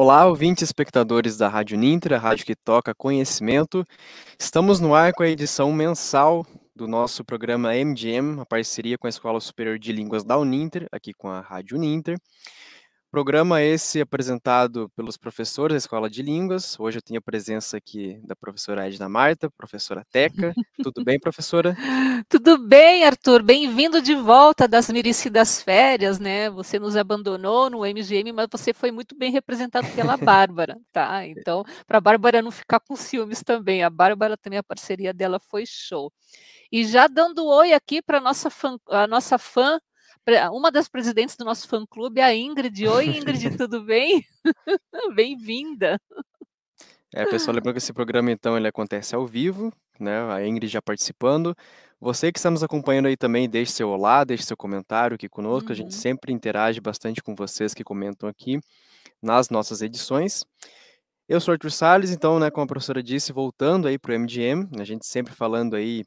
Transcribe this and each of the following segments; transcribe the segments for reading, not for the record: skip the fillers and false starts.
Olá, ouvintes e espectadores da Rádio Ninter, a rádio que toca conhecimento. Estamos no ar com a edição mensal do nosso programa MGM, a parceria com a Escola Superior de Línguas da Uninter, aqui com a Rádio Ninter. Programa esse apresentado pelos professores da Escola de Línguas. Hoje eu tenho a presença aqui da professora Edna Marta, professora Teca. Tudo bem, professora? Tudo bem, Arthur? Bem-vindo de volta das merecidas férias, né? Você nos abandonou no MGM, mas você foi muito bem representado pela Bárbara, tá? Então, para a Bárbara não ficar com ciúmes também, a Bárbara também, a parceria dela foi show. E já dando oi aqui para a nossa fã, uma das presidentes do nosso fã-clube, a Ingrid. Oi, Ingrid, tudo bem? Bem-vinda. Pessoal, lembrando que esse programa, então, ele acontece ao vivo, né? A Ingrid já participando. Você que está nos acompanhando aí também, deixe seu olá, deixe seu comentário aqui conosco. A gente Uhum. sempre interage bastante com vocês que comentam aqui nas nossas edições. Eu sou Arthur Salles, então, né, como a professora disse, voltando aí para o MGM, a gente sempre falando aí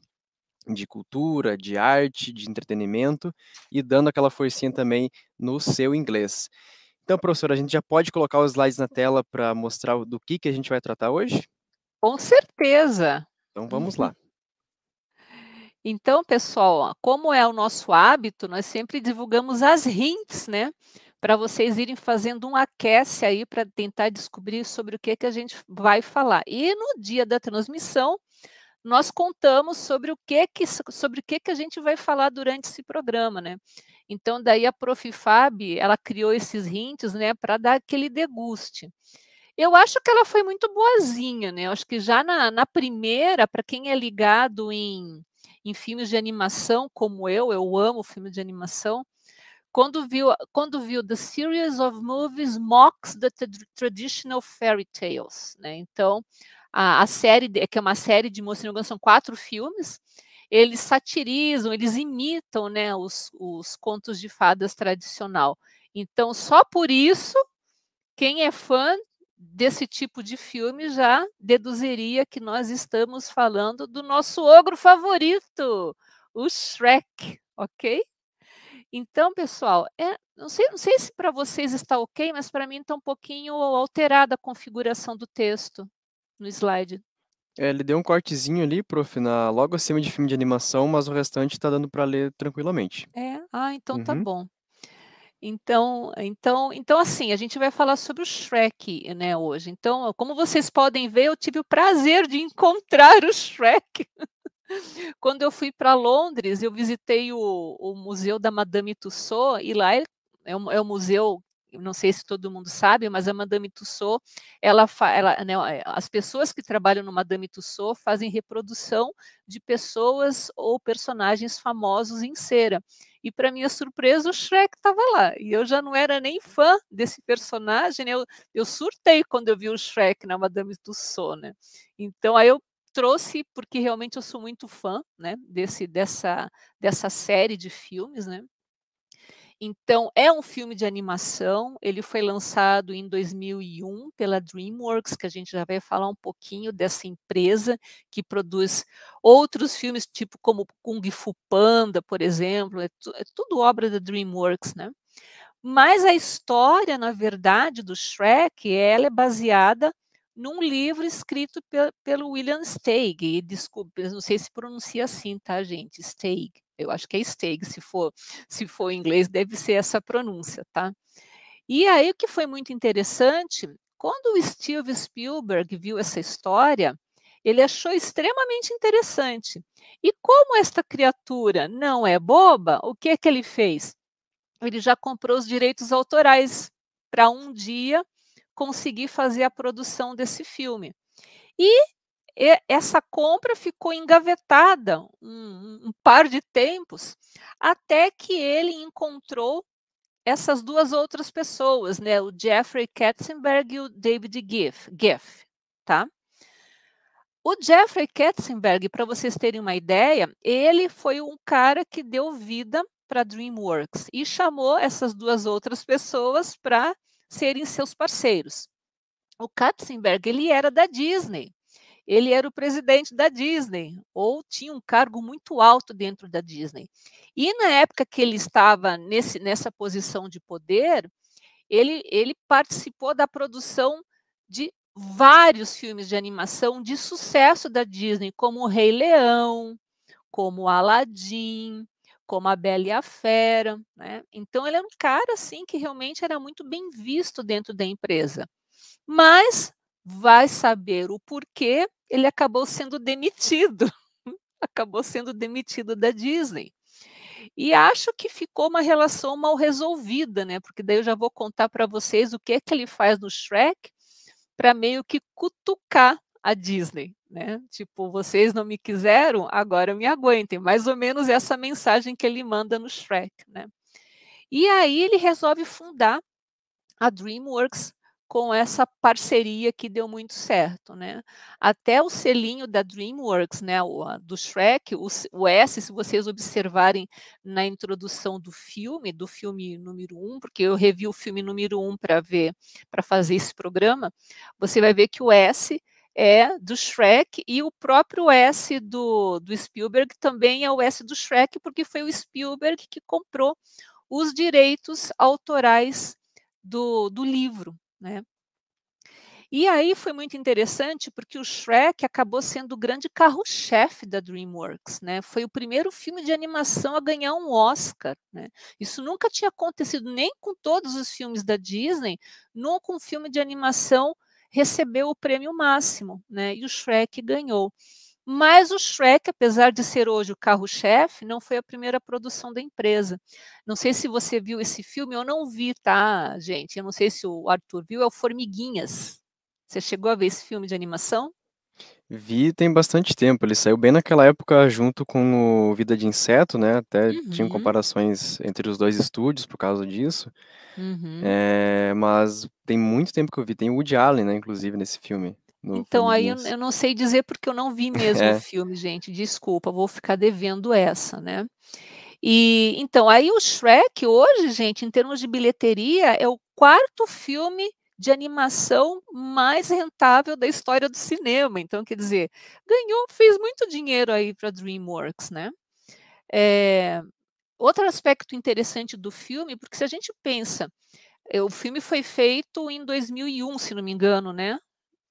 de cultura, de arte, de entretenimento e dando aquela forcinha também no seu inglês. Então, professora, a gente já pode colocar os slides na tela para mostrar do que a gente vai tratar hoje? Com certeza. Então, vamos lá. Então, pessoal, ó, como é o nosso hábito, nós sempre divulgamos as hints, né? Para vocês irem fazendo um aquece aí para tentar descobrir sobre o que a gente vai falar. E no dia da transmissão, nós contamos sobre o que a gente vai falar durante esse programa, né? Então, daí a Prof. Fábio, ela criou esses hints, né, para dar aquele deguste. Eu acho que ela foi muito boazinha, né? Eu acho que já na primeira, para quem é ligado em filmes de animação, como eu amo filme de animação, quando viu The Series of Movies Mocks the Traditional Fairy Tales, né? Então, a série, que é uma série de mocinho, são 4 filmes, eles satirizam, eles imitam, né, os contos de fadas tradicional. Então, só por isso, quem é fã desse tipo de filme já deduziria que nós estamos falando do nosso ogro favorito, o Shrek, ok? Então, pessoal, não sei se para vocês está ok, mas para mim está um pouquinho alterada a configuração do texto no slide. Ele deu um cortezinho ali, prof, logo acima de filme de animação, mas o restante está dando para ler tranquilamente. É? Ah, então tá Uhum. bom. Então, assim, a gente vai falar sobre o Shrek, né, hoje. Então, como vocês podem ver, eu tive o prazer de encontrar o Shrek. Quando eu fui para Londres, eu visitei o museu da Madame Tussauds, e lá é um museu, eu não sei se todo mundo sabe, mas a Madame Tussauds, né, as pessoas que trabalham no Madame Tussauds fazem reprodução de pessoas ou personagens famosos em cera. E, para minha surpresa, o Shrek estava lá. E eu já não era nem fã desse personagem, né? Eu surtei quando eu vi o Shrek na Madame Tussauds, né? Então, aí eu trouxe, porque realmente eu sou muito fã, né, dessa série de filmes, né. Então, é um filme de animação, ele foi lançado em 2001 pela DreamWorks, que a gente já vai falar um pouquinho dessa empresa que produz outros filmes, tipo como Kung Fu Panda, por exemplo, é tudo obra da DreamWorks, né. Mas a história, na verdade, do Shrek, ela é baseada num livro escrito pelo William Steig. E desculpe, eu não sei se pronuncia assim, tá, gente? Steig. Eu acho que é Steig, se for em inglês, deve ser essa pronúncia, tá? E aí o que foi muito interessante, quando o Steven Spielberg viu essa história, ele achou extremamente interessante. E como esta criatura não é boba, o que é que ele fez? Ele já comprou os direitos autorais para um dia conseguir fazer a produção desse filme. E essa compra ficou engavetada um par de tempos, até que ele encontrou essas 2 outras pessoas, né, o Jeffrey Katzenberg e o David Geffen, tá. O Jeffrey Katzenberg, para vocês terem uma ideia, ele foi um cara que deu vida para a DreamWorks e chamou essas 2 outras pessoas para serem seus parceiros. O Katzenberg, ele era da Disney, ele era o presidente da Disney, ou tinha um cargo muito alto dentro da Disney. E na época que ele estava nessa posição de poder, ele participou da produção de vários filmes de animação de sucesso da Disney, como o Rei Leão, como o Aladdin, como a Bela e a Fera, né? Então ele era um cara assim que realmente era muito bem visto dentro da empresa. Mas vai saber o porquê ele acabou sendo demitido. Acabou sendo demitido da Disney. E acho que ficou uma relação mal resolvida, né? Porque daí eu já vou contar para vocês o que é que ele faz no Shrek para meio que cutucar a Disney, né? Tipo, vocês não me quiseram, agora me aguentem. Mais ou menos essa mensagem que ele manda no Shrek, né? E aí ele resolve fundar a DreamWorks com essa parceria que deu muito certo, né? Até o selinho da DreamWorks, né, do Shrek, o S, se vocês observarem na introdução do filme número 1, porque eu revi o filme número 1 para fazer esse programa, você vai ver que o S é do Shrek e o próprio S do Spielberg também é o S do Shrek, porque foi o Spielberg que comprou os direitos autorais do livro, né? E aí foi muito interessante porque o Shrek acabou sendo o grande carro-chefe da DreamWorks, né? Foi o primeiro filme de animação a ganhar um Oscar, né? Isso nunca tinha acontecido nem com todos os filmes da Disney, nunca um filme de animação recebeu o prêmio máximo, né? E o Shrek ganhou. Mas o Shrek, apesar de ser hoje o carro-chefe, não foi a primeira produção da empresa. Não sei se você viu esse filme, eu não vi, tá, gente? Eu não sei se o Arthur viu, é o Formiguinhas. Você chegou a ver esse filme de animação? Vi tem bastante tempo, ele saiu bem naquela época junto com o Vida de Inseto, né, até tinham Uhum, comparações entre os 2 estúdios por causa disso, uhum. mas tem muito tempo que eu vi, tem o Woody Allen, né, inclusive nesse filme, no Então, aí eu, Formiguinhas. eu não sei dizer porque eu não vi mesmo o É, filme, gente. Desculpa, vou ficar devendo essa, né? E então, aí o Shrek hoje, gente, em termos de bilheteria, é o quarto filme de animação mais rentável da história do cinema. Então, quer dizer, fez muito dinheiro aí para a DreamWorks, né? É, outro aspecto interessante do filme, porque se a gente pensa, o filme foi feito em 2001, se não me engano, né?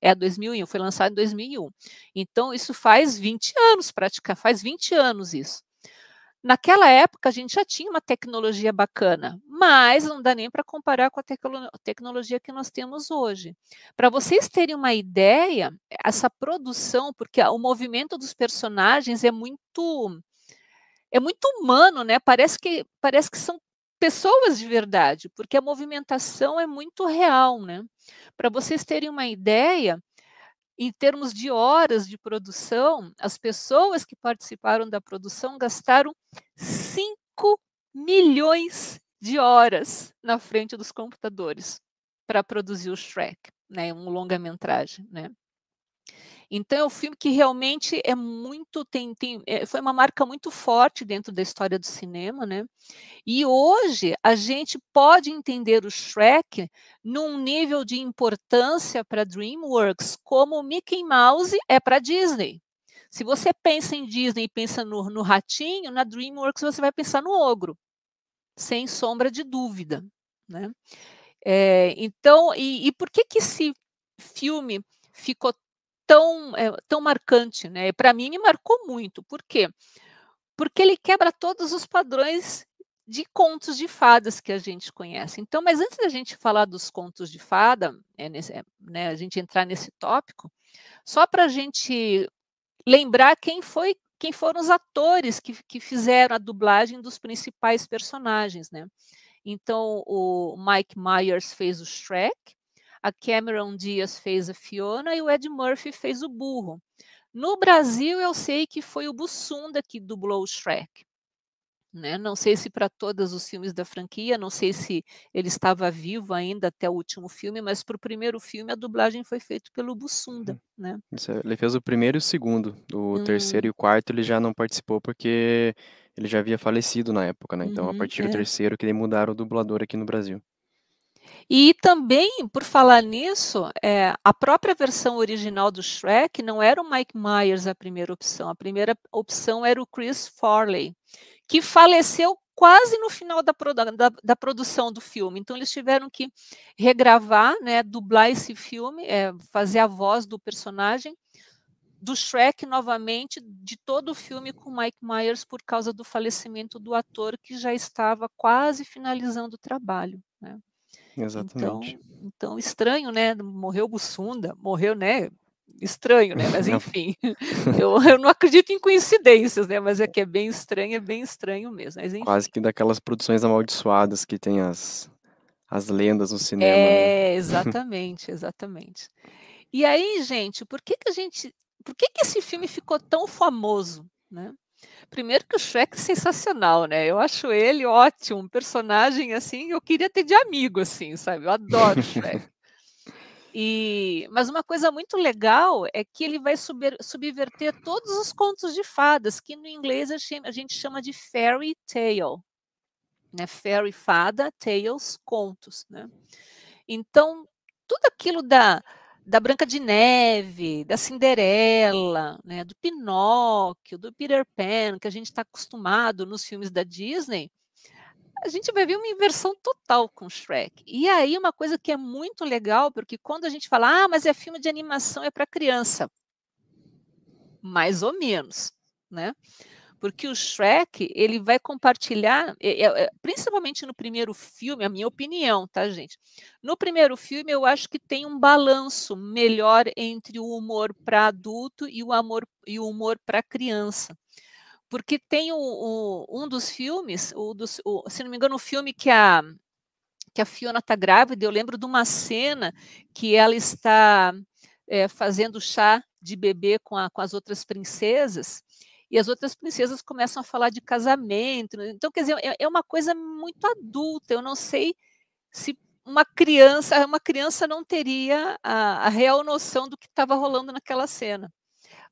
É 2001, foi lançado em 2001. Então, isso faz 20 anos, faz 20 anos isso. Naquela época, a gente já tinha uma tecnologia bacana, mas não dá nem para comparar com a tecnologia que nós temos hoje. Para vocês terem uma ideia, essa produção, porque o movimento dos personagens é muito humano, né? Parece que são pessoas de verdade, porque a movimentação é muito real, né? Para vocês terem uma ideia, em termos de horas de produção, as pessoas que participaram da produção gastaram 5 milhões de horas na frente dos computadores para produzir o Shrek, né, um longa-metragem, né. Então é um filme que realmente é muito foi uma marca muito forte dentro da história do cinema, né. E hoje a gente pode entender o Shrek num nível de importância para a DreamWorks como o Mickey Mouse é para a Disney. Se você pensa em Disney e pensa no ratinho, na DreamWorks você vai pensar no ogro, sem sombra de dúvida, né. Então, e por que esse filme ficou tão marcante, né? Para mim me marcou muito. Por quê? Porque ele quebra todos os padrões de contos de fadas que a gente conhece. Então, mas antes da gente falar dos contos de fada, né, a gente entrar nesse tópico, só para a gente lembrar quem foram os atores que fizeram a dublagem dos principais personagens, né? Então, o Mike Myers fez o Shrek, a Cameron Diaz fez a Fiona e o Ed Murphy fez o Burro. No Brasil, eu sei que foi o Bussunda que dublou o Shrek, né? Não sei se para todos os filmes da franquia, não sei se ele estava vivo ainda até o último filme, mas para o primeiro filme a dublagem foi feita pelo Bussunda, né? ele fez o primeiro e o segundo, o terceiro e Hum, o quarto ele já não participou porque ele já havia falecido na época, né, então a uhum, partir do é. terceiro que daí mudaram o dublador aqui no Brasil. E também, por falar nisso, a própria versão original do Shrek não era o Mike Myers a primeira opção era o Chris Farley, que faleceu quase no final da produção do filme. Então, eles tiveram que regravar, né, dublar esse filme, fazer a voz do personagem, do Shrek novamente, de todo o filme com Mike Myers, por causa do falecimento do ator, que já estava quase finalizando o trabalho, né? Exatamente. Então estranho, né? Morreu Bussunda, morreu, né? Estranho, né? Mas enfim, eu não acredito em coincidências, né? Mas é que é bem estranho mesmo. Mas, enfim. Quase que daquelas produções amaldiçoadas que tem as lendas no cinema, né? Exatamente, exatamente. E aí, gente, por que esse filme ficou tão famoso, né? Primeiro que o Shrek é sensacional, né? Eu acho ele ótimo, um personagem assim, eu queria ter de amigo, assim, sabe? Eu adoro o Shrek. Mas uma coisa muito legal é que ele vai subverter todos os contos de fadas, que no inglês a gente chama de fairy tale, né? Fairy, fada, tales, contos, né? Então, tudo aquilo da Branca de Neve, da Cinderela, né, do Pinóquio, do Peter Pan, que a gente está acostumado nos filmes da Disney, a gente vai ver uma inversão total com Shrek. E aí uma coisa que é muito legal, porque quando a gente fala, mas é filme de animação, é para criança. Mais ou menos, né? Porque o Shrek, ele vai compartilhar, principalmente no primeiro filme, a minha opinião, tá, gente? No primeiro filme, eu acho que tem um balanço melhor entre o humor para adulto e o humor para criança. Porque tem um dos filmes, se não me engano, o filme que a Fiona está grávida, eu lembro de uma cena que ela está fazendo chá de bebê com as outras princesas, e as outras princesas começam a falar de casamento. Então, quer dizer, é uma coisa muito adulta. Eu não sei se uma criança não teria a real noção do que estava rolando naquela cena.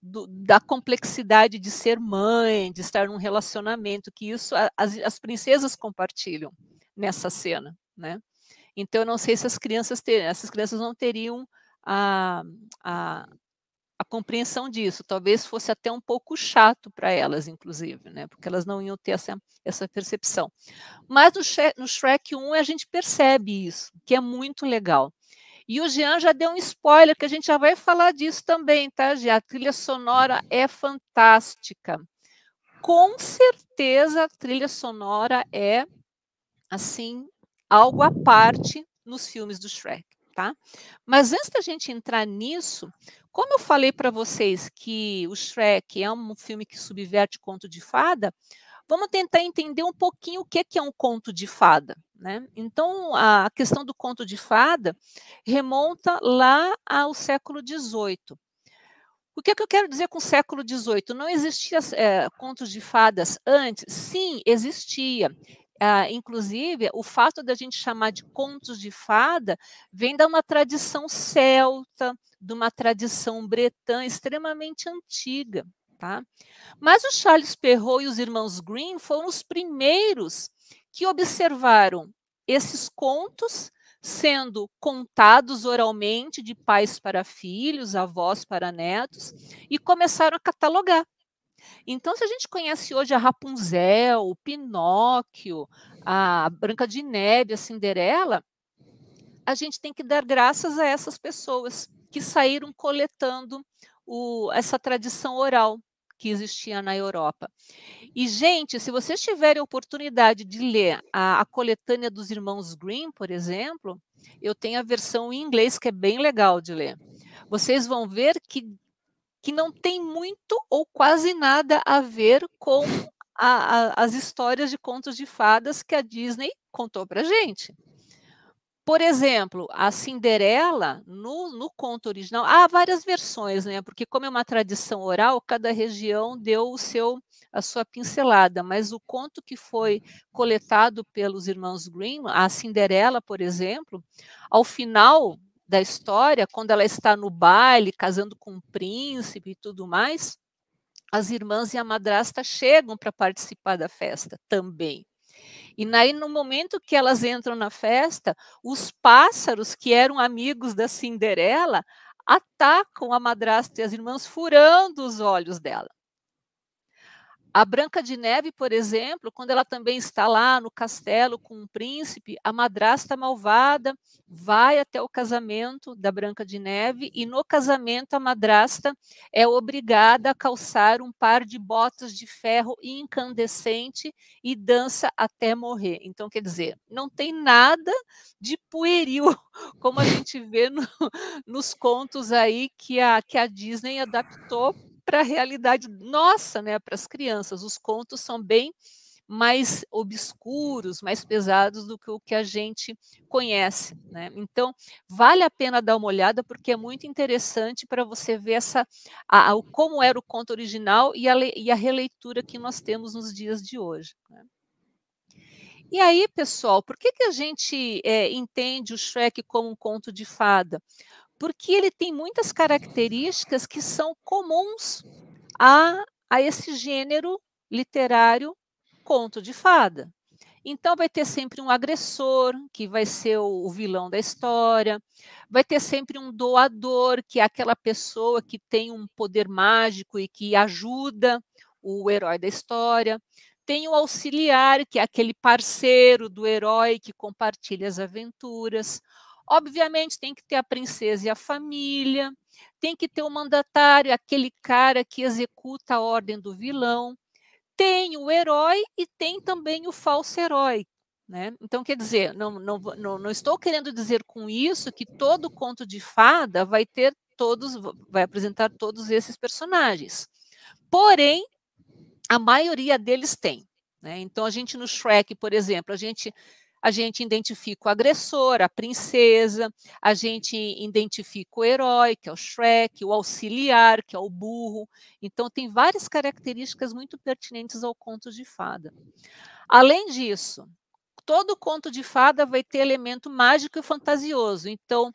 Da complexidade de ser mãe, de estar num relacionamento, que isso as princesas compartilham nessa cena, né? Então, eu não sei se essas crianças não teriam a compreensão disso. Talvez fosse até um pouco chato para elas, inclusive, né? Porque elas não iam ter essa percepção. Mas no Shrek 1 a gente percebe isso, que é muito legal. E o Jean já deu um spoiler, que a gente já vai falar disso também, tá, Jean? A trilha sonora é fantástica. Com certeza a trilha sonora é, assim, algo à parte nos filmes do Shrek, tá? Mas antes da gente entrar nisso, como eu falei para vocês que o Shrek é um filme que subverte conto de fada, vamos tentar entender um pouquinho o que é um conto de fada, né? Então, a questão do conto de fada remonta lá ao século XVIII. O que eu quero dizer com o século XVIII? Não existia contos de fadas antes? Sim, existia. Inclusive, o fato da gente chamar de contos de fada vem de uma tradição celta, de uma tradição bretã extremamente antiga. Tá? Mas o Charles Perrault e os irmãos Grimm foram os primeiros que observaram esses contos sendo contados oralmente de pais para filhos, avós para netos, e começaram a catalogar. Então, se a gente conhece hoje a Rapunzel, o Pinóquio, a Branca de Neve, a Cinderela, a gente tem que dar graças a essas pessoas que saíram coletando essa tradição oral que existia na Europa. E, gente, se vocês tiverem a oportunidade de ler a coletânea dos irmãos Grimm, por exemplo, eu tenho a versão em inglês que é bem legal de ler. Vocês vão ver que não tem muito ou quase nada a ver com as histórias de contos de fadas que a Disney contou para a gente. Por exemplo, a Cinderela, no conto original, há várias versões, né? Porque como é uma tradição oral, cada região deu a sua pincelada, mas o conto que foi coletado pelos irmãos Grimm, a Cinderela, por exemplo, ao final da história, quando ela está no baile, casando com um príncipe e tudo mais, as irmãs e a madrasta chegam para participar da festa também. E aí, no momento que elas entram na festa, os pássaros que eram amigos da Cinderela atacam a madrasta e as irmãs, furando os olhos dela. A Branca de Neve, por exemplo, quando ela também está lá no castelo com um príncipe, a madrasta malvada vai até o casamento da Branca de Neve e no casamento a madrasta é obrigada a calçar um par de botas de ferro incandescente e dança até morrer. Então, quer dizer, não tem nada de pueril, como a gente vê nos contos aí que a Disney adaptou para a realidade nossa, né, para as crianças. Os contos são bem mais obscuros, mais pesados do que o que a gente conhece, né? Então, vale a pena dar uma olhada, porque é muito interessante para você ver como era o conto original e a releitura que nós temos nos dias de hoje, né? E aí, pessoal, por que a gente entende o Shrek como um conto de fada? Porque ele tem muitas características que são comuns a esse gênero literário conto de fada. Então, vai ter sempre um agressor, que vai ser o vilão da história, vai ter sempre um doador, que é aquela pessoa que tem um poder mágico e que ajuda o herói da história. Tem o auxiliar, que é aquele parceiro do herói que compartilha as aventuras. Obviamente, tem que ter a princesa e a família, tem que ter o mandatário, aquele cara que executa a ordem do vilão. Tem o herói e tem também o falso herói, né? Então, quer dizer, não estou querendo dizer com isso que todo conto de fada vai apresentar todos esses personagens. Porém, a maioria deles tem, né? Então, a gente no Shrek, por exemplo, a gente identifica o agressor, a princesa, a gente identifica o herói, que é o Shrek, o auxiliar, que é o burro. Então, tem várias características muito pertinentes ao conto de fada. Além disso, todo conto de fada vai ter elemento mágico e fantasioso. Então,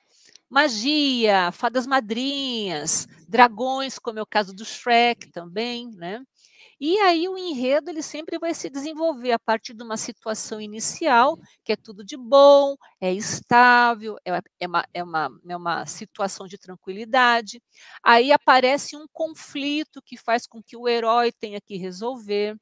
magia, fadas madrinhas, dragões, como é o caso do Shrek também, né? E aí o enredo ele sempre vai se desenvolver a partir de uma situação inicial, que é tudo de bom, é estável, é uma situação de tranquilidade. Aí aparece um conflito que faz com que o herói tenha que resolver.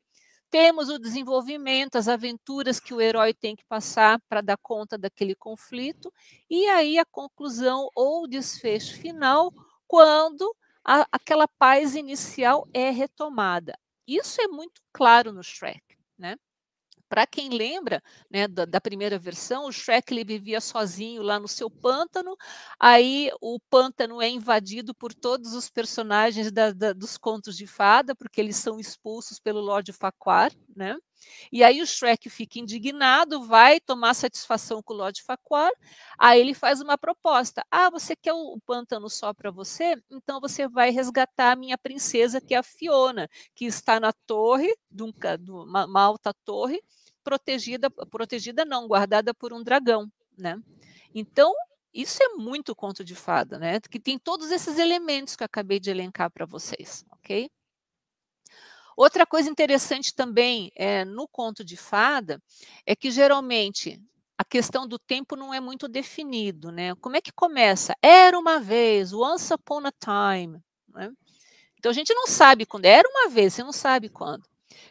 Temos o desenvolvimento, as aventuras que o herói tem que passar para dar conta daquele conflito, e aí a conclusão ou o desfecho final, quando aquela paz inicial é retomada. Isso é muito claro no Shrek, né? Para quem lembra, né, da primeira versão, o Shrek ele vivia sozinho lá no seu pântano, aí o pântano é invadido por todos os personagens dos contos de fada, porque eles são expulsos pelo Lord Farquaad, né? E aí o Shrek fica indignado, vai tomar satisfação com o Lord Farquaad, aí ele faz uma proposta: ah, você quer o pântano só para você? Então você vai resgatar a minha princesa, que é a Fiona, que está na torre, uma alta torre, protegida não, guardada por um dragão, né? Então, isso é muito conto de fada, né? Que tem todos esses elementos que eu acabei de elencar para vocês, ok? Outra coisa interessante também no conto de fada é que geralmente a questão do tempo não é muito definido, né? Como é que começa? Era uma vez, once upon a time, né? Então a gente não sabe quando, era uma vez, você não sabe quando.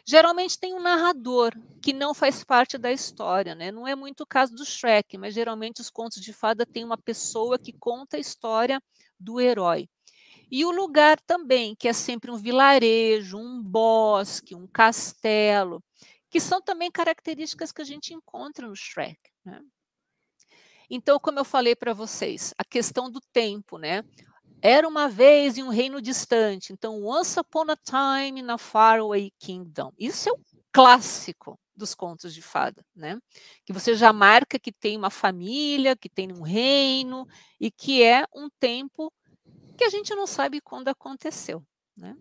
Geralmente tem um narrador que não faz parte da história, né? Não é muito o caso do Shrek, mas geralmente os contos de fada têm uma pessoa que conta a história do herói. E o lugar também, que é sempre um vilarejo, um bosque, um castelo, que são também características que a gente encontra no Shrek, né? Então, como eu falei para vocês, a questão do tempo, né? Era uma vez em um reino distante. Então, Once Upon a Time in a Faraway Kingdom. Isso é um clássico dos contos de fada, né? Que você já marca que tem uma família, que tem um reino e que é um tempo que a gente não sabe quando aconteceu, né?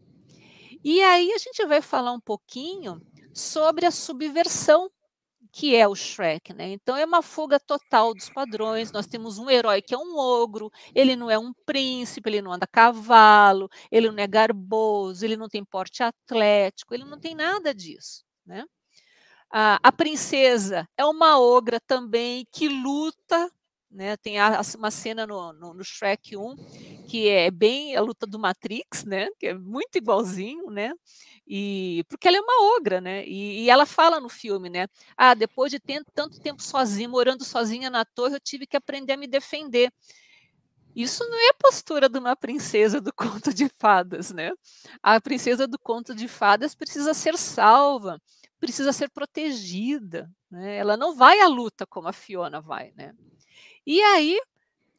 E aí a gente vai falar um pouquinho sobre a subversão que é o Shrek, né? Então é uma fuga total dos padrões. Nós temos um herói que é um ogro, ele não é um príncipe, ele não anda a cavalo, ele não é garboso, ele não tem porte atlético, ele não tem nada disso, né? A princesa é uma ogra também que luta, né? Tem uma cena no Shrek 1 que é bem a luta do Matrix, né? Que é muito igualzinho, né? E porque ela é uma ogra, né? E ela fala no filme, né? Ah, depois de tanto tempo sozinha, morando sozinha na torre, eu tive que aprender a me defender. Isso não é a postura de uma princesa do conto de fadas, né? A princesa do conto de fadas precisa ser salva, precisa ser protegida, né? Ela não vai à luta como a Fiona vai, né? E aí,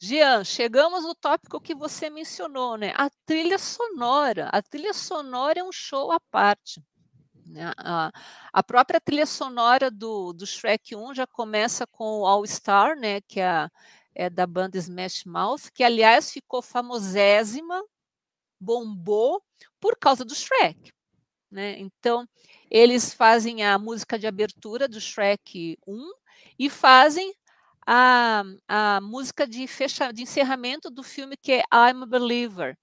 Jean, chegamos no tópico que você mencionou, né? A trilha sonora. A trilha sonora é um show à parte, né? A própria trilha sonora do Shrek 1 já começa com o All Star, né? Que é da banda Smash Mouth, que aliás ficou famosésima, bombou por causa do Shrek, né? Então, eles fazem a música de abertura do Shrek 1 e fazem a música de encerramento do filme, que é I'm a Believer.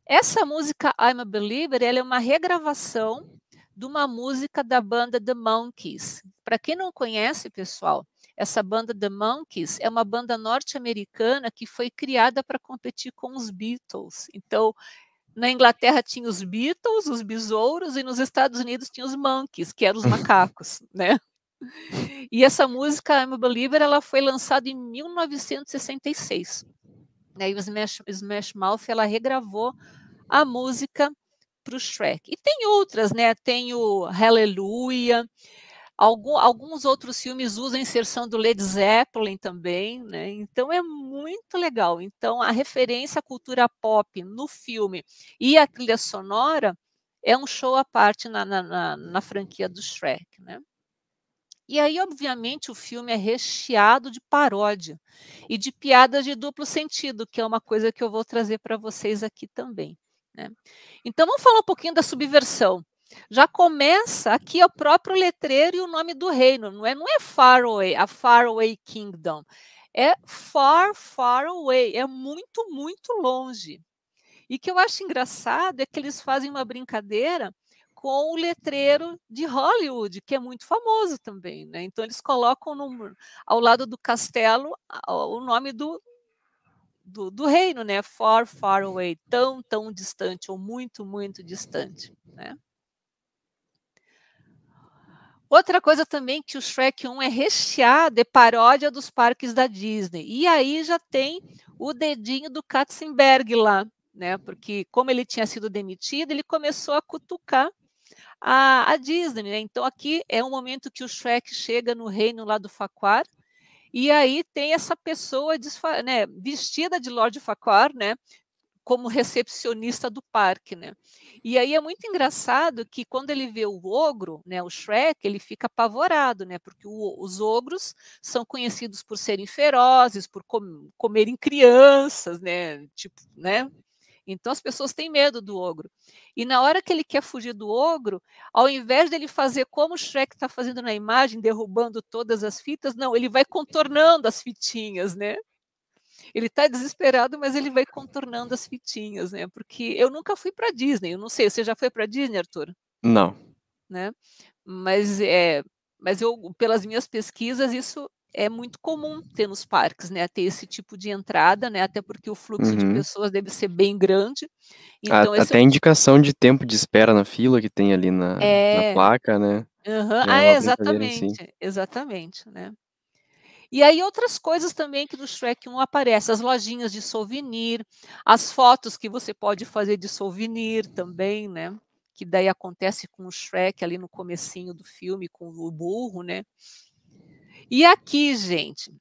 Essa música I'm a Believer, ela é uma regravação de uma música da banda The Monkees. Para quem não conhece, pessoal, essa banda The Monkees é uma banda norte-americana que foi criada para competir com os Beatles. Então, na Inglaterra tinha os Beatles, os besouros, e nos Estados Unidos tinha os Monkees, que eram os macacos, né? E essa música, I'm a Believer, ela foi lançada em 1966. Né? E o Smash Mouth, ela regravou a música para o Shrek. E tem outras, né? Tem o Hallelujah, alguns outros filmes usam a inserção do Led Zeppelin também, né? Então é muito legal. Então a referência à cultura pop no filme e a trilha sonora é um show à parte na franquia do Shrek, né? E aí, obviamente, o filme é recheado de paródia e de piadas de duplo sentido, que é uma coisa que eu vou trazer para vocês aqui também, né? Então, vamos falar um pouquinho da subversão. Já começa aqui o próprio letreiro e o nome do reino, não é Far Away, a Far Away Kingdom, é Far, Far Away, é muito, muito longe. E o que eu acho engraçado é que eles fazem uma brincadeira com o letreiro de Hollywood, que é muito famoso também, né? Então eles colocam ao lado do castelo o nome do reino, né? Far, far away, tão, tão distante, ou muito, muito distante, né? Outra coisa também que o Shrek 1 é recheado, é paródia dos parques da Disney. E aí já tem o dedinho do Katzenberg lá, né? Porque como ele tinha sido demitido, ele começou a cutucar a Disney, né? Então aqui é um momento que o Shrek chega no reino lá do Farquaad, e aí tem essa pessoa né, vestida de Lord Farquaad, né? Como recepcionista do parque, né? E aí é muito engraçado que quando ele vê o ogro, né, o Shrek, ele fica apavorado, né? Porque os ogros são conhecidos por serem ferozes, por comerem crianças, né? Tipo, né? Então as pessoas têm medo do ogro. E na hora que ele quer fugir do ogro, ao invés dele fazer como o Shrek está fazendo na imagem, derrubando todas as fitas, não, ele vai contornando as fitinhas, né? Ele está desesperado, mas ele vai contornando as fitinhas, né? Porque eu nunca fui para Disney, eu não sei, você já foi para Disney, Arthur? Não. Né? Mas eu, pelas minhas pesquisas, isso é muito comum ter nos parques, né? Ter esse tipo de entrada, né? Até porque o fluxo de Uhum. pessoas deve ser bem grande. Então, esse Até a indicação de tempo de espera na fila que tem ali na é. placa, né? Uhum. Já é uma brincadeira em si. Exatamente, né? E aí outras coisas também que no Shrek 1 aparecem, as lojinhas de souvenir, as fotos que você pode fazer de souvenir também, né? Que daí acontece com o Shrek ali no comecinho do filme, com o burro, né? E aqui, gente,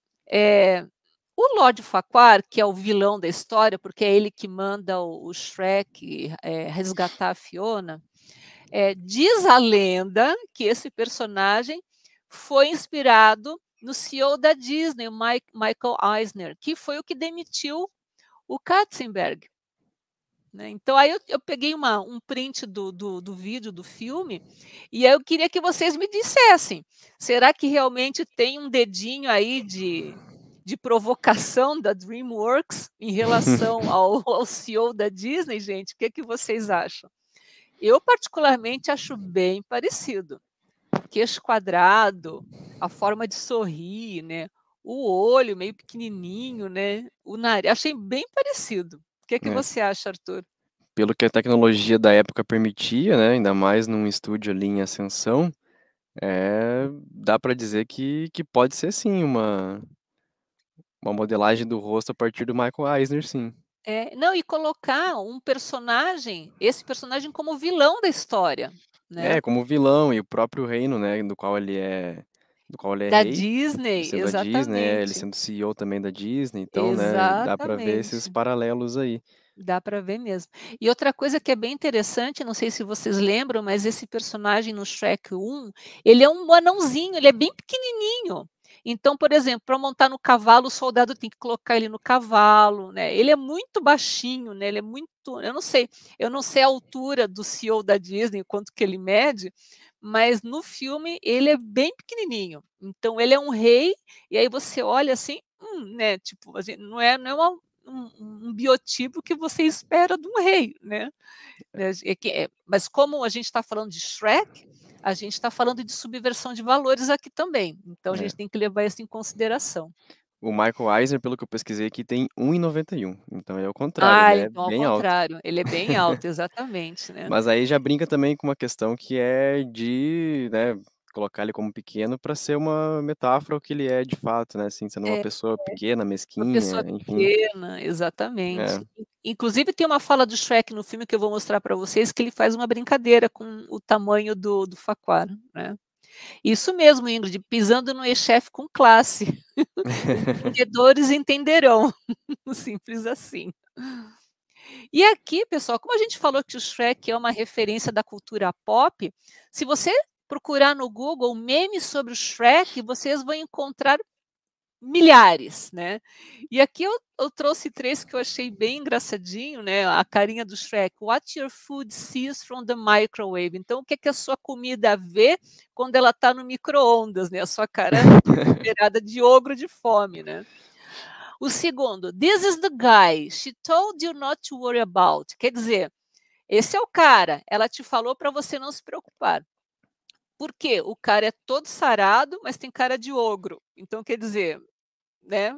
o Lord Farquaad, que é o vilão da história, porque é ele que manda o Shrek resgatar a Fiona, diz a lenda que esse personagem foi inspirado no CEO da Disney, o Michael Eisner, que foi o que demitiu o Katzenberg. Né? Então, aí eu peguei um print do vídeo do filme e eu queria que vocês me dissessem, será que realmente tem um dedinho aí de provocação da DreamWorks em relação ao CEO da Disney, gente? O que vocês acham? Eu, particularmente, acho bem parecido. O queixo quadrado, a forma de sorrir, né? o olho meio pequenininho, né, o nariz, achei bem parecido. O que é que É. você acha, Arthur? Pelo que a tecnologia da época permitia, né, ainda mais num estúdio ali em ascensão, dá para dizer que pode ser sim uma modelagem do rosto a partir do Michael Eisner, sim. É, não, e colocar um personagem, esse personagem como vilão da história, né, É, como vilão e o próprio reino, né, do qual ele é da rei, Disney, sendo a Disney, ele exatamente, sendo CEO também da Disney, então, né, dá para ver esses exatamente. paralelos aí. Dá para ver mesmo. E outra coisa que é bem interessante, não sei se vocês lembram, mas esse personagem no Shrek 1, ele é um anãozinho, ele é bem pequenininho. Então, por exemplo, para montar no cavalo, o soldado tem que colocar ele no cavalo, né. Ele é muito baixinho, né, ele é muito, eu não sei a altura do CEO da Disney, quanto que ele mede, mas no filme ele é bem pequenininho. Então ele é um rei, e aí você olha assim, né, tipo, a gente não é um biotipo que você espera de um rei, né, mas como a gente está falando de Shrek, a gente está falando de subversão de valores aqui também, então a É. gente tem que levar isso em consideração. O Michael Eisner, pelo que eu pesquisei aqui, tem 1,91, então é o contrário, Ah, ele é então ao bem alto. contrário, ele é bem alto, exatamente, né. Mas aí já brinca também com uma questão que é de, né, colocar ele como pequeno para ser uma metáfora ao que ele é de fato, né, assim, sendo uma É, pessoa pequena, uma pessoa mesquinha, enfim. pequena, É. exatamente. Inclusive tem uma fala do Shrek no filme que eu vou mostrar para vocês, que ele faz uma brincadeira com o tamanho do Farquaad, né. Isso mesmo, Ingrid, pisando no e-chefe com classe. Entendedores entenderão, simples assim. E aqui, pessoal, como a gente falou que o Shrek é uma referência da cultura pop, se você procurar no Google memes sobre o Shrek, vocês vão encontrar milhares, né. E aqui eu trouxe 3 que eu achei bem engraçadinho, né, a carinha do Shrek: "What your food sees from the microwave", então o que é que a sua comida vê quando ela está no micro-ondas, né, a sua cara beirada de ogro de fome, né. O segundo: "This is the guy, she told you not to worry about", quer dizer, esse é o cara, ela te falou para você não se preocupar. Por quê? O cara é todo sarado, mas tem cara de ogro, então quer dizer, né,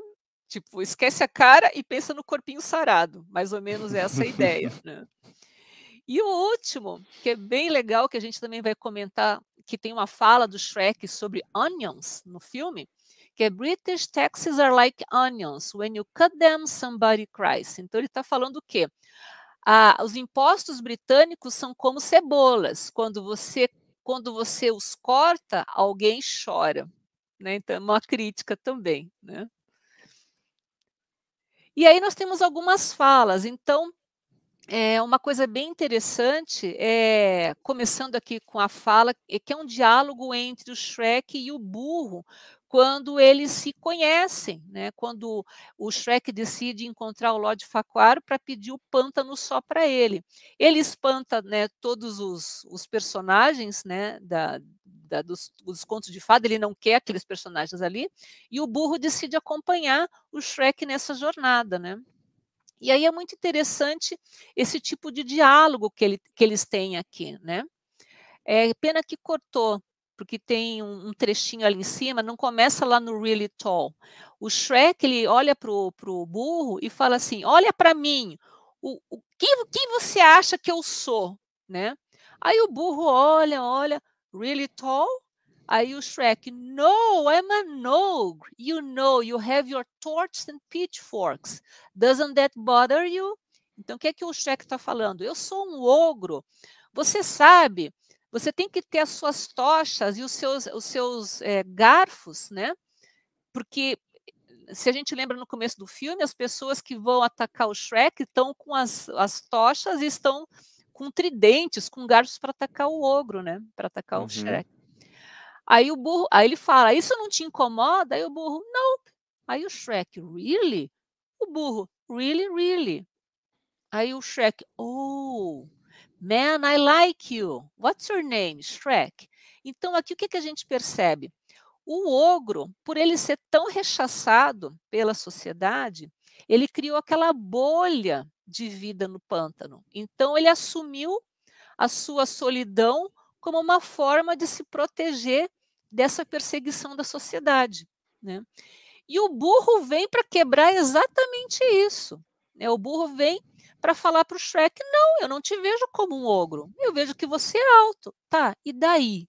tipo, esquece a cara e pensa no corpinho sarado, mais ou menos essa a ideia, né. E o último, que é bem legal, que a gente também vai comentar, que tem uma fala do Shrek sobre onions no filme, que é "British taxes are like onions, when you cut them, somebody cries". Então ele está falando o quê? Os impostos britânicos são como cebolas, quando você os corta, alguém chora, né, então é uma crítica também, né. E aí nós temos algumas falas, então, uma coisa bem interessante, começando aqui com a fala, que é um diálogo entre o Shrek e o burro, quando eles se conhecem, né, quando o Shrek decide encontrar o Lord Farquaad para pedir o pântano só para ele. Ele espanta, né, todos os personagens, né, dos contos de fada, ele não quer aqueles personagens ali, e o burro decide acompanhar o Shrek nessa jornada, né. E aí é muito interessante esse tipo de diálogo que eles têm aqui, né. É pena que cortou, porque tem um trechinho ali em cima, não começa lá no "really tall". O Shrek, ele olha para o burro e fala assim: "Olha para mim, quem você acha que eu sou?", né. Aí o burro olha, olha: "Really tall?". Aí o Shrek: "No, I'm an ogre. You know, you have your torches and pitchforks. Doesn't that bother you?". Então o que é que o Shrek está falando? "Eu sou um ogro. Você sabe, você tem que ter as suas tochas e os seus garfos, né, porque se a gente lembra no começo do filme, as pessoas que vão atacar o Shrek estão com as tochas e estão com tridentes, com garfos para atacar o ogro, né, para atacar o Uhum. Shrek". Aí ele fala: "Isso não te incomoda?". Aí o burro: "Nope". Aí o Shrek: "Really?". O burro: "Really, really". Aí o Shrek: "Oh, man, I like you. What's your name?". "Shrek". Então aqui o que que a gente percebe? O ogro, por ele ser tão rechaçado pela sociedade, ele criou aquela bolha de vida no pântano. Então ele assumiu a sua solidão como uma forma de se proteger dessa perseguição da sociedade, né. E o burro vem para quebrar exatamente isso, né? O burro vem para falar para o Shrek: não, eu não te vejo como um ogro, eu vejo que você é alto, tá? E daí?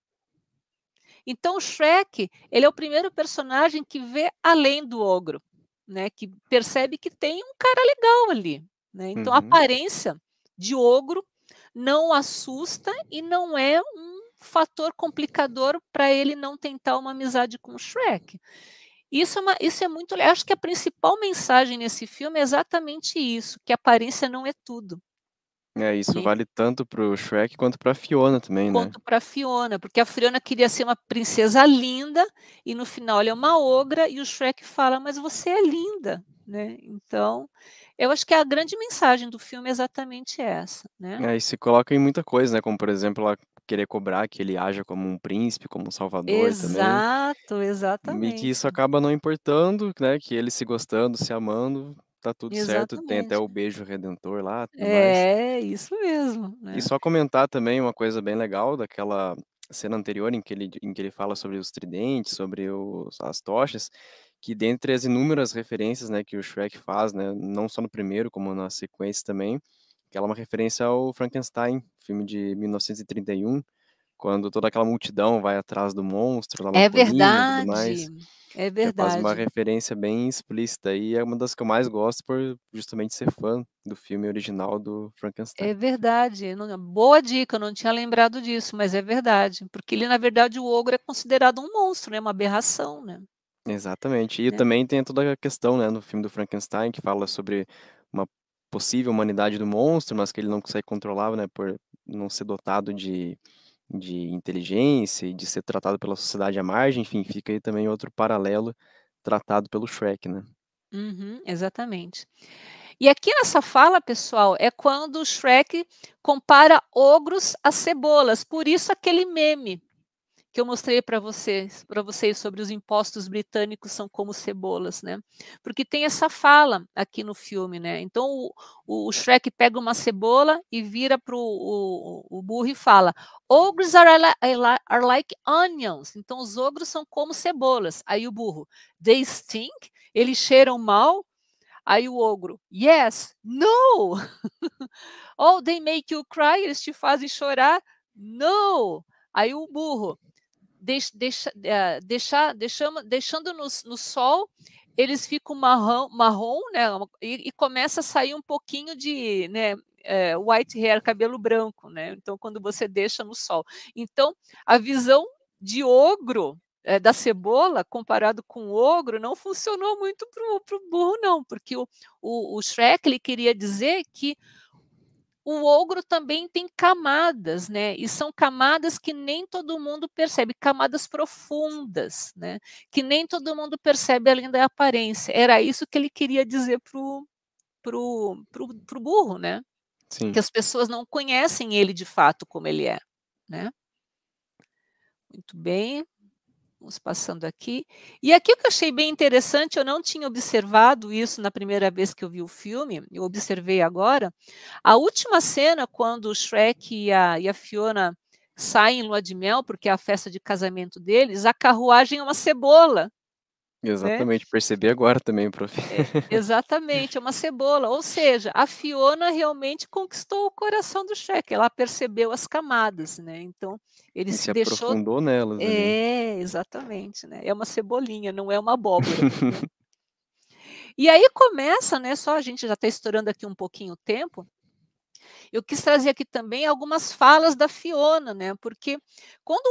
Então o Shrek, ele é o primeiro personagem que vê além do ogro, né? Que percebe que tem um cara legal ali, né? Então a Uhum. aparência de ogro não assusta e não é um fator complicador para ele não tentar uma amizade com o Shrek. Isso é muito. Acho que a principal mensagem nesse filme é exatamente isso, que a aparência não é tudo. Isso Né? vale tanto para o Shrek quanto para a Fiona também, né? Quanto para a Fiona, porque a Fiona queria ser uma princesa linda e no final ela é uma ogra e o Shrek fala: "Mas você é linda", né. Então, eu acho que a grande mensagem do filme é exatamente essa, né. E se coloca em muita coisa, né, como por exemplo, ela querer cobrar que ele haja como um príncipe, como um salvador também, Exato, e que isso exatamente, acaba não importando, né, que eles se gostando, se amando, tá tudo certo, tem até exatamente. o beijo redentor lá, tudo mais. É, isso mesmo, E né. só comentar também uma coisa bem legal daquela cena anterior em que ele fala sobre os tridentes, sobre os as tochas, que dentre as inúmeras referências, né, que o Shrek faz, né, não só no primeiro como na sequência também, que ela é uma referência ao Frankenstein, filme de 1931, quando toda aquela multidão vai atrás do monstro lá na É colina e tudo verdade, mais, é já faz uma verdade. referência bem explícita e é uma das que eu mais gosto por justamente ser fã do filme original do É Frankenstein. verdade, boa dica, eu não tinha lembrado disso, mas é verdade, porque ele na verdade o ogro é considerado um monstro, né, uma aberração, Exatamente. E né. também tem toda a questão, né, no filme do Frankenstein, que fala sobre uma possível humanidade do monstro, mas que ele não consegue controlar, né, por não ser dotado de inteligência e de ser tratado pela sociedade à margem, enfim, fica aí também outro paralelo tratado pelo Shrek, né. Uhum, exatamente. E aqui nessa fala, pessoal, é quando o Shrek compara ogros a cebolas, por isso aquele meme que eu mostrei para vocês sobre os impostos britânicos são como cebolas, né? Porque tem essa fala aqui no filme, né? Então o Shrek pega uma cebola e vira para o burro e fala: Ogres are like onions. Então os ogros são como cebolas. Aí o burro: They stink? Eles cheiram mal? Aí o ogro: Yes, no. Oh, they make you cry? Eles te fazem chorar? No. Aí o burro: deixando no sol, eles ficam marrom, né, e começa a sair um pouquinho de, né, white hair, cabelo branco, né, então quando você deixa no sol. Então, a visão de ogro, da cebola, comparado com o ogro, não funcionou muito para o burro não, porque o Shrek, ele queria dizer que o ogro também tem camadas, né, e são camadas que nem todo mundo percebe, camadas profundas, né, que nem todo mundo percebe além da aparência. Era isso que ele queria dizer pro burro, né, que Sim. as pessoas não conhecem ele de fato como ele é, né. Muito bem. Vamos passando aqui. E aqui o que eu achei bem interessante, eu não tinha observado isso na primeira vez que eu vi o filme, eu observei agora. A última cena, quando o Shrek e a Fiona saem em lua de mel, porque é a festa de casamento deles, a carruagem é uma cebola, né? Exatamente, percebi agora também, prof. Exatamente, é uma cebola. Ou seja, a Fiona realmente conquistou o coração do Shrek, ela percebeu as camadas, né? Então, ele E se se deixou. aprofundou nelas ali. É, exatamente, né, é uma cebolinha, não é uma abóbora, né. E aí começa, né, só a gente já está estourando aqui um pouquinho o tempo, eu quis trazer aqui também algumas falas da Fiona, né, porque quando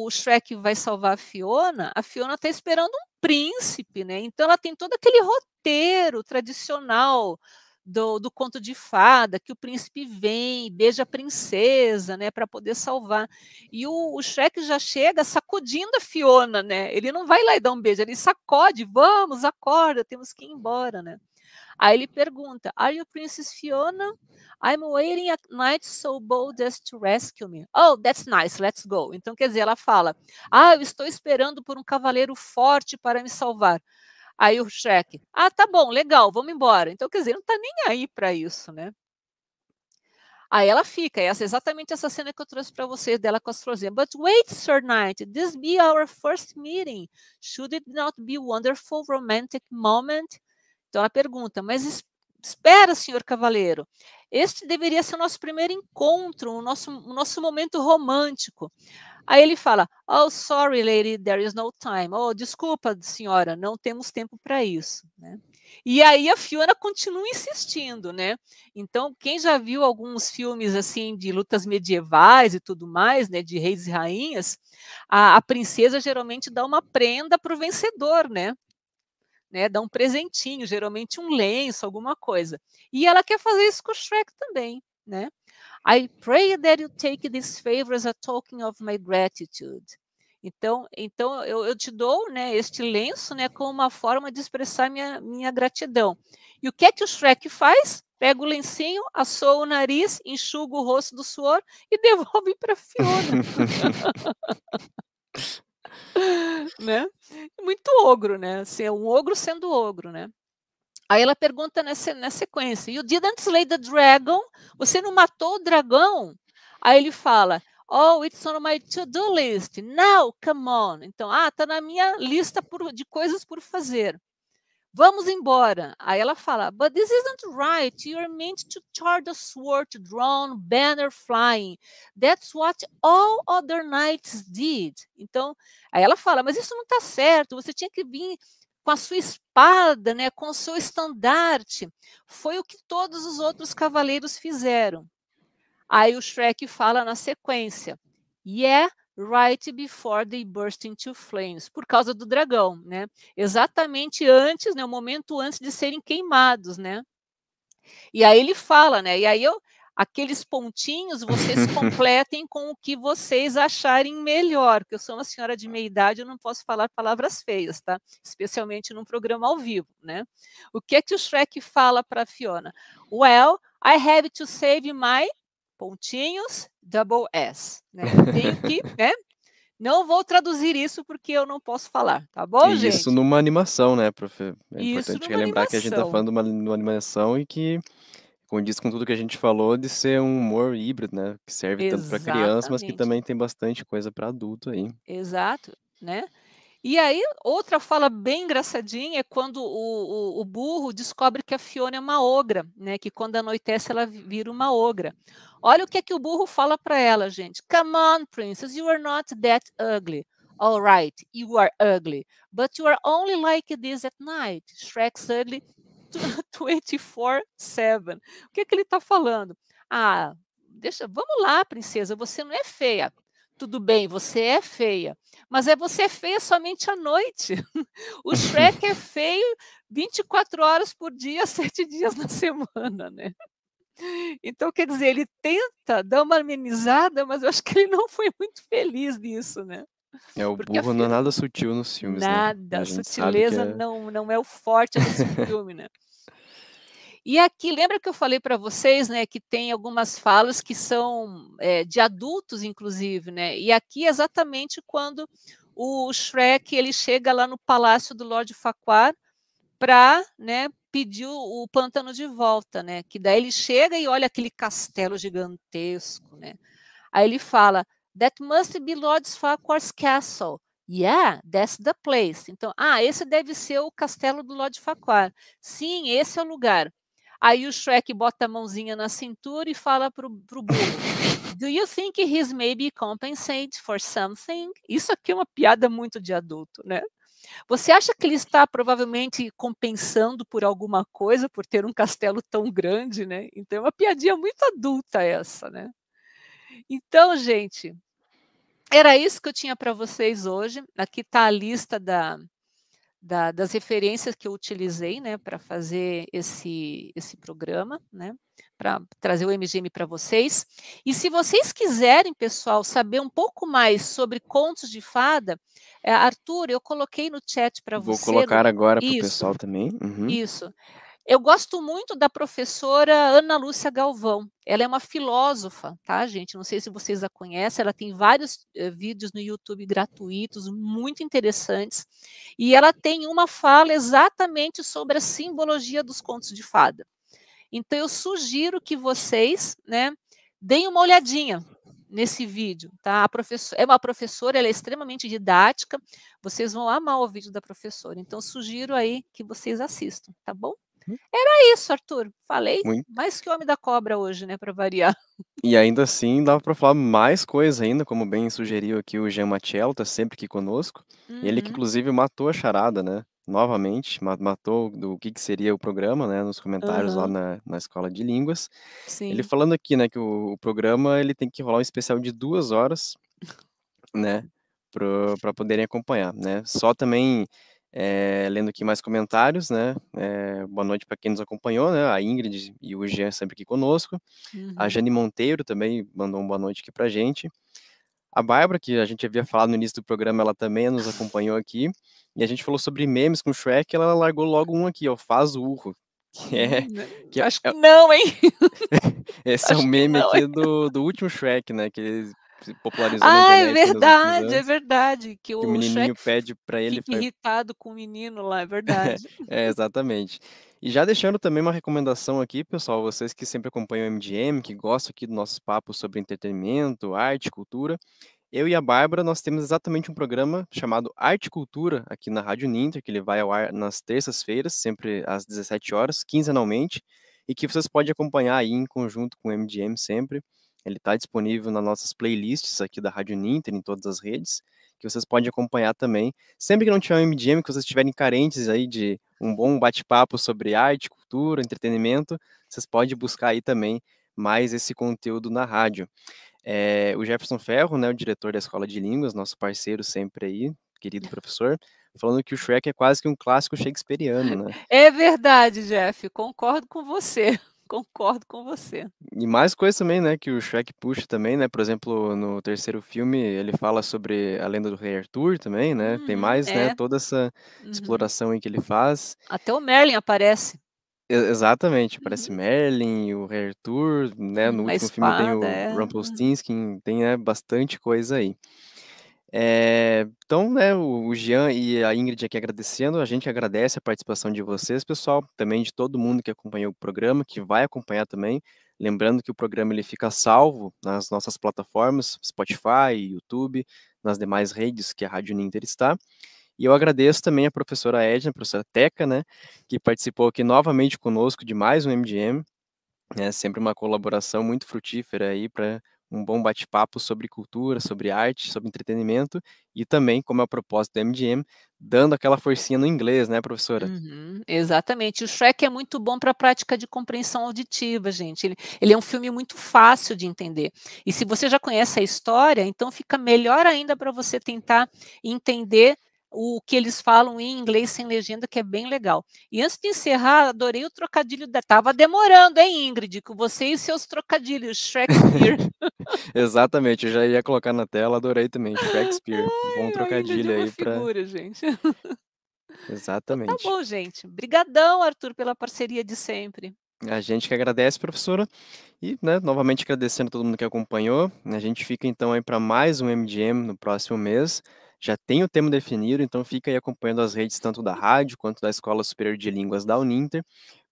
o Shrek vai salvar a Fiona está esperando um príncipe, né, então ela tem todo aquele roteiro tradicional do conto de fada, que o príncipe vem, beija a princesa, né, para poder salvar. E o Shrek já chega sacudindo a Fiona, né, ele não vai lá e dar um beijo, ele sacode: "Vamos, acorda, temos que ir embora", né. Aí ele pergunta: "Are you Princess Fiona? I'm waiting a knight so bold as to rescue me." "Oh, that's nice, let's go." Então, quer dizer, ela fala: "Ah, eu estou esperando por um cavaleiro forte para me salvar." Aí o Shrek: "Ah, tá bom, legal, vamos embora." Então, quer dizer, não está nem aí para isso, né. Aí ela fica, exatamente essa cena que eu trouxe para vocês, dela com as florzinhas. But wait, Sir Knight, this be our first meeting. Should it not be a wonderful romantic moment? Então ela pergunta, mas espera, senhor cavaleiro, este deveria ser o nosso primeiro encontro, o nosso momento romântico. Aí ele fala, oh, sorry, lady, there is no time. Oh, desculpa, senhora, não temos tempo para isso, né? E aí a Fiona continua insistindo, né? Então, quem já viu alguns filmes assim de lutas medievais e tudo mais, né, de reis e rainhas, a princesa geralmente dá uma prenda para o vencedor, né? Dá um presentinho, geralmente um lenço, alguma coisa. E ela quer fazer isso com o Shrek também, né? I pray that you take this favor as a token of my gratitude. Então eu te dou, né, este lenço, né, como uma forma de expressar minha gratidão. E o que é que o Shrek faz? Pega o lencinho, assoa o nariz, enxuga o rosto do suor e devolve para Fiona. Né? Muito ogro, né? Assim, é um ogro sendo ogro, né? Aí ela pergunta na sequência, you didn't slay the dragon? Você não matou o dragão? Aí ele fala, oh, it's on my to-do list. Now, come on. Então, tá na minha lista de coisas por fazer. Vamos embora. Aí ela fala, but this isn't right. You're meant to charge a sword, drawn, banner flying. That's what all other knights did. Então, aí ela fala, mas isso não está certo. Você tinha que vir com a sua espada, né, com o seu estandarte. Foi o que todos os outros cavaleiros fizeram. Aí o Shrek fala na sequência, yeah, right before they burst into flames, por causa do dragão, né? Exatamente antes, né, o momento antes de serem queimados, né? E aí ele fala, né? E aí aqueles pontinhos vocês completem com o que vocês acharem melhor, porque eu sou uma senhora de meia idade, eu não posso falar palavras feias, tá? Especialmente num programa ao vivo, né? O que é que o Shrek fala para Fiona? Well, I have to save my pontinhos, double S, né? Eu tenho que, né? Não vou traduzir isso porque eu não posso falar, tá bom, E gente? isso numa animação, né, profe? É Isso importante numa lembrar que a gente está animação. falando de uma animação e que condiz com tudo que a gente falou de ser um humor híbrido, né? Que serve tanto para criança, mas que Exatamente. também tem bastante coisa para adulto aí. Exato, né? E aí, outra fala bem engraçadinha é quando o burro descobre que a Fiona é uma ogra, né? Que quando anoitece ela vira uma ogra. Olha o que é que o burro fala para ela, gente. Come on, princess, you are not that ugly. All right, you are ugly, but you are only like this at night. Shrek's ugly 24/7. O que é que ele está falando? Vamos lá, princesa, você não é feia. Tudo bem, você é feia, mas você é feia somente à noite. O Shrek é feio 24 horas por dia, 7 dias na semana, né? Então, quer dizer, ele tenta dar uma amenizada, mas eu acho que ele não foi muito feliz nisso, né? O Porque burro não é nada sutil nos filmes, né? nada, A a gente sabe que sutileza não é o forte desse filme, né? E aqui, lembra que eu falei para vocês, né, que tem algumas falas que são de adultos, inclusive, né? E aqui exatamente quando o Shrek ele chega lá no palácio do Lord Farquaad para, né, pedir o pântano de volta, né? Que daí ele chega e olha aquele castelo gigantesco, né? Aí ele fala, that must be Lord Farquaad's castle. Yeah, that's the place. Então, esse deve ser o castelo do Lord Farquaad. Sim, esse é o lugar. Aí o Shrek bota a mãozinha na cintura e fala pro burro, do you think he's maybe compensated for something? Isso aqui é uma piada muito de adulto, né? Você acha que ele está provavelmente compensando por alguma coisa, por ter um castelo tão grande, né? Então é uma piadinha muito adulta essa, né? Então, gente, era isso que eu tinha para vocês hoje. Aqui está a lista das referências que eu utilizei, né, para fazer esse programa, né, para trazer o MGM para vocês. E se vocês quiserem, pessoal, saber um pouco mais sobre contos de fada, Arthur, eu coloquei no chat para vou você. colocar agora para o Isso, pessoal também. Uhum. isso. Eu gosto muito da professora Ana Lúcia Galvão. Ela é uma filósofa, tá, gente? Não sei se vocês a conhecem. Ela tem vários vídeos no YouTube gratuitos, muito interessantes. E ela tem uma fala exatamente sobre a simbologia dos contos de fada. Então, eu sugiro que vocês, né, deem uma olhadinha nesse vídeo, tá? É uma professora, ela é extremamente didática, vocês vão amar o vídeo da professora, então sugiro aí que vocês assistam, tá bom? Era isso, Arthur, falei Muito. mais que homem da cobra hoje, né, para variar. E ainda assim, dava para falar mais coisa ainda, como bem sugeriu aqui o Jean Matiello, tá sempre aqui conosco. Ele que Uhum, inclusive matou a charada, né? Novamente, matou do que seria o programa, né? Nos comentários lá aham, na escola de línguas. Ele sim. falando aqui, né, que o programa ele tem que rolar um especial de 2 horas, né? Para poderem acompanhar, né? Só também lendo aqui mais comentários, né? Boa noite para quem nos acompanhou, né? A Ingrid e o Jean sempre aqui conosco. A Uhum. Jane Monteiro também mandou uma boa noite aqui pra gente. A Bárbara, que a gente havia falado no início do programa, ela também nos acompanhou aqui. E a gente falou sobre memes com o Shrek, ela largou logo um aqui, ó, faz o urro. Que é, Né, que é, acho que não, hein. esse é o Acho que meme não, hein. aqui do último Shrek, né? Que ele se popularizou na Ah, internet aí nos últimos é anos. verdade, que Que o o menininho Shrek pede pra ele. fica irritado com o menino lá, é verdade. É, exatamente. E já deixando também uma recomendação aqui, pessoal, vocês que sempre acompanham o MGM, que gostam aqui dos nossos papos sobre entretenimento, arte, cultura. Eu e a Bárbara, nós temos exatamente um programa chamado Arte e Cultura aqui na Rádio Ninter, que ele vai ao ar nas terças-feiras, sempre às 17 horas, quinzenalmente, e que vocês podem acompanhar aí em conjunto com o MGM sempre. Ele está disponível nas nossas playlists aqui da Rádio Ninter, em todas as redes, que vocês podem acompanhar também. Sempre que não tiver um MGM, que vocês estiverem carentes aí de um bom bate-papo sobre arte, cultura, entretenimento, vocês podem buscar aí também mais esse conteúdo na rádio. O Jefferson Ferro, né, o diretor da Escola de Línguas, nosso parceiro sempre aí, querido professor, falando que o Shrek é quase que um clássico shakespeariano, né? É verdade, Jeff, concordo com você, concordo com você. E mais coisa também, né, que o Shrek puxa também, né? Por exemplo, no terceiro filme ele fala sobre a lenda do Rei Arthur também, né? Tem Uhum, mais, né, é. toda essa Uhum. exploração aí que ele faz. Até o Merlin aparece. Exatamente, parece Uhum. Merlin, o Rei Arthur, né? No A último filme tem espada, o é. Uhum. Rumpelstiltskin, tem, né, bastante coisa aí. Então, né, o Jean e a Ingrid aqui agradecendo, a gente agradece a participação de vocês, pessoal, também de todo mundo que acompanhou o programa, que vai acompanhar também. Lembrando que o programa ele fica salvo nas nossas plataformas, Spotify, YouTube, nas demais redes que a Rádio Ninter está. E eu agradeço também a professora Edna, a professora Teca, né, que participou aqui novamente conosco de mais um MGM. É sempre uma colaboração muito frutífera aí para um bom bate-papo sobre cultura, sobre arte, sobre entretenimento e também, como é o propósito do MGM, dando aquela forcinha no inglês, né, professora? Uhum, exatamente. O Shrek é muito bom para a prática de compreensão auditiva, gente. Ele é um filme muito fácil de entender. E se você já conhece a história, então fica melhor ainda para você tentar entender o que eles falam em inglês sem legenda, que é bem legal. E antes de encerrar, adorei o trocadilho da. Tava demorando, hein, Ingrid? Com você e seus trocadilhos, Shakespeare. Exatamente, eu já ia colocar na tela, adorei também, Shakespeare, bom Ai, a Ingrid é trocadilho uma aí para. figura, gente. Então tá Exatamente. bom, gente. Brigadão, Arthur, pela parceria de sempre. A gente que agradece, professora, e, né, novamente agradecendo a todo mundo que acompanhou. A gente fica então aí para mais um MGM no próximo mês. Já tem o tema definido, então fica aí acompanhando as redes tanto da rádio quanto da Escola Superior de Línguas da Uninter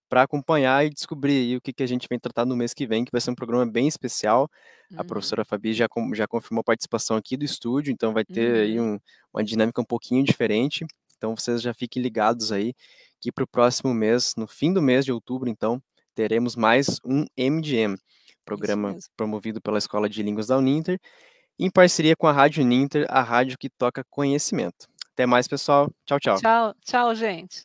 para acompanhar e descobrir aí o que que a gente vem tratar no mês que vem, que vai ser um programa bem especial. A Uhum, professora Fabi já confirmou a participação aqui do estúdio, então vai ter aí uhum. uma dinâmica um pouquinho diferente. Então vocês já fiquem ligados aí que para o próximo mês, no fim do mês de outubro, então, teremos mais um MGM, Isso programa mesmo. promovido pela Escola de Línguas da Uninter, em parceria com a Rádio Ninter, a rádio que toca conhecimento. Até mais, pessoal. Tchau, tchau. Tchau, tchau, gente.